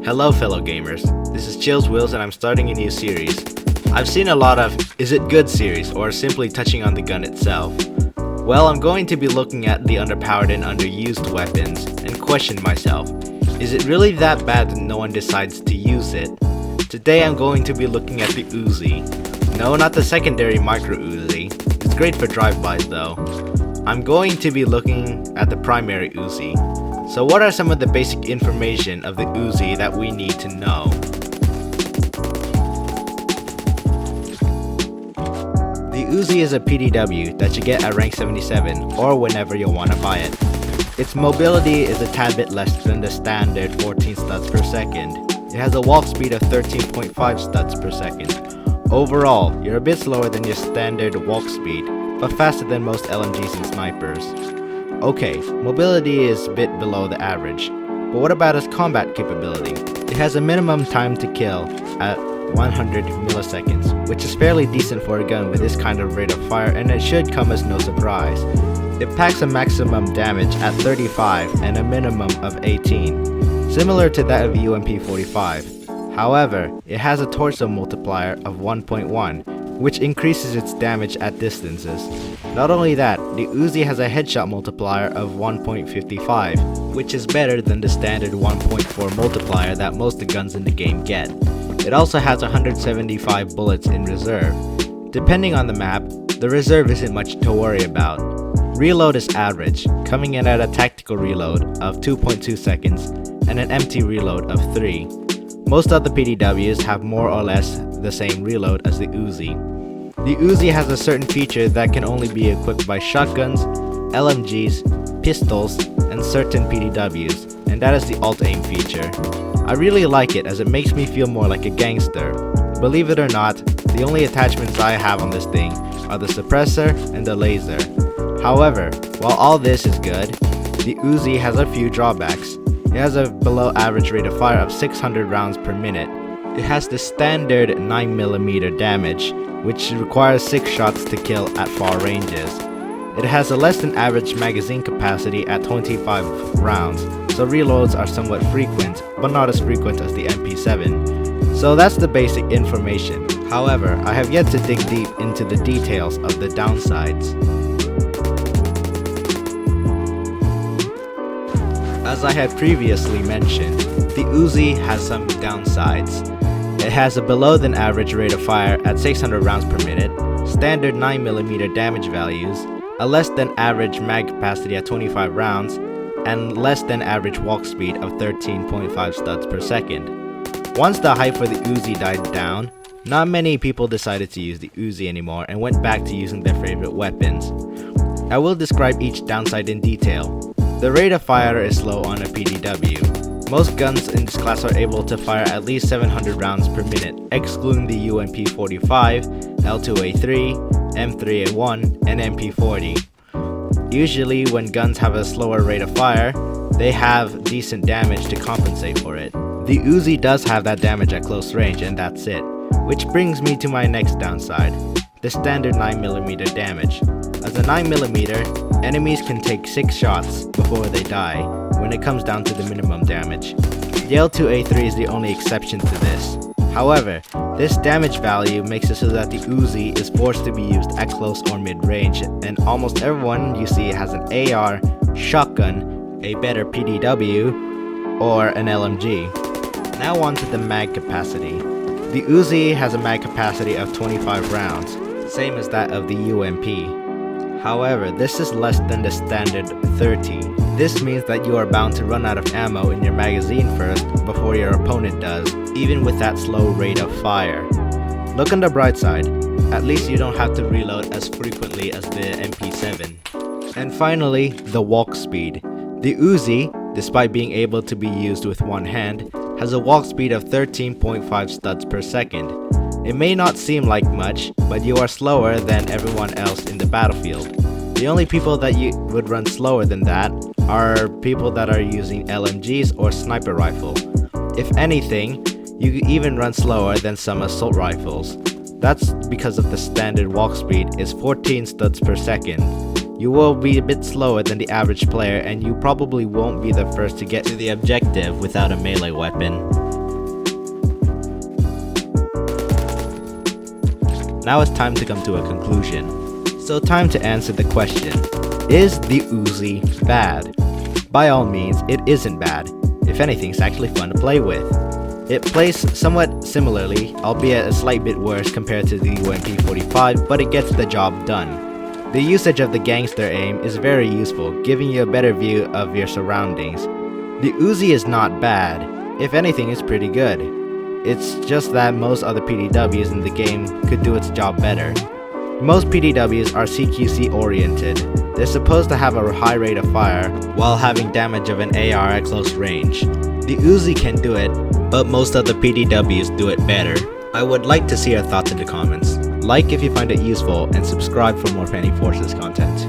Hello fellow gamers, this is Chills Wills and I'm starting a new series. I've seen a lot of is it good series or simply touching on the gun itself. Well, I'm going to be looking at the underpowered and underused weapons and question myself, is it really that bad that no one decides to use it? Today I'm going to be looking at the Uzi. No, not the secondary micro Uzi, it's great for drive-bys though. I'm going to be looking at the primary Uzi. So what are some of the basic information of the Uzi that we need to know? The Uzi is a PDW that you get at rank 77 or whenever you want to buy it. Its mobility is a tad bit less than the standard 14 studs per second. It has a walk speed of 13.5 studs per second. Overall, you're a bit slower than your standard walk speed, but faster than most LMGs and snipers. Okay, mobility is a bit below the average, but what about its combat capability? It has a minimum time to kill at 100 milliseconds, which is fairly decent for a gun with this kind of rate of fire, and it should come as no surprise. It packs a maximum damage at 35 and a minimum of 18, similar to that of UMP-45. However, it has a torso multiplier of 1.1, which increases its damage at distances. Not only that, the Uzi has a headshot multiplier of 1.55, which is better than the standard 1.4 multiplier that most of the guns in the game get. It also has 175 bullets in reserve. Depending on the map, the reserve isn't much to worry about. Reload is average, coming in at a tactical reload of 2.2 seconds and an empty reload of 3. Most other PDWs have more or less the same reload as the Uzi. The Uzi has a certain feature that can only be equipped by shotguns, LMGs, pistols, and certain PDWs, and that is the alt-aim feature. I really like it as it makes me feel more like a gangster. Believe it or not, the only attachments I have on this thing are the suppressor and the laser. However, while all this is good, the Uzi has a few drawbacks. It has a below average rate of fire of 600 rounds per minute. It has the standard 9mm damage, which requires 6 shots to kill at far ranges. It has a less than average magazine capacity at 25 rounds, so reloads are somewhat frequent, but not as frequent as the MP7. So that's the basic information. However, I have yet to dig deep into the details of the downsides. As I had previously mentioned, the Uzi has some downsides. It has a below than average rate of fire at 600 rounds per minute, standard 9mm damage values, a less than average mag capacity at 25 rounds, and less than average walk speed of 13.5 studs per second. Once the hype for the Uzi died down, not many people decided to use the Uzi anymore and went back to using their favorite weapons. I will describe each downside in detail. The rate of fire is slow on a PDW. Most guns in this class are able to fire at least 700 rounds per minute, excluding the UMP-45, L2A3, M3A1, and MP40. Usually when guns have a slower rate of fire, they have decent damage to compensate for it. The Uzi does have that damage at close range, and that's it. Which brings me to my next downside, the standard 9mm damage. As a 9mm, enemies can take 6 shots before they die when it comes down to the minimum damage. The L2A3 is the only exception to this. However, this damage value makes it so that the Uzi is forced to be used at close or mid-range, and almost everyone you see has an AR, shotgun, a better PDW, or an LMG. Now on to the mag capacity. The Uzi has a mag capacity of 25 rounds, same as that of the UMP. However, this is less than the standard 30. This means that you are bound to run out of ammo in your magazine first before your opponent does, even with that slow rate of fire. Look on the bright side, at least you don't have to reload as frequently as the MP7. And finally, the walk speed. The Uzi, despite being able to be used with one hand, has a walk speed of 13.5 studs per second. It may not seem like much, but you are slower than everyone else in the battlefield. The only people that you would run slower than that are people that are using LMGs or sniper rifle. If anything, you even run slower than some assault rifles. That's because of the standard walk speed is 14 studs per second. You will be a bit slower than the average player, and you probably won't be the first to get to the objective without a melee weapon. Now it's time to come to a conclusion. So time to answer the question, is the Uzi bad? By all means, it isn't bad. If anything, it's actually fun to play with. It plays somewhat similarly, albeit a slight bit worse compared to the UMP45, but it gets the job done. The usage of the gangster aim is very useful, giving you a better view of your surroundings. The Uzi is not bad. If anything, it's pretty good. It's just that most other PDWs in the game could do its job better. Most PDWs are CQC oriented. They're supposed to have a high rate of fire while having damage of an AR at close range. The Uzi can do it, but most other PDWs do it better. I would like to see your thoughts in the comments. Like if you find it useful, and subscribe for more Penny Forces content.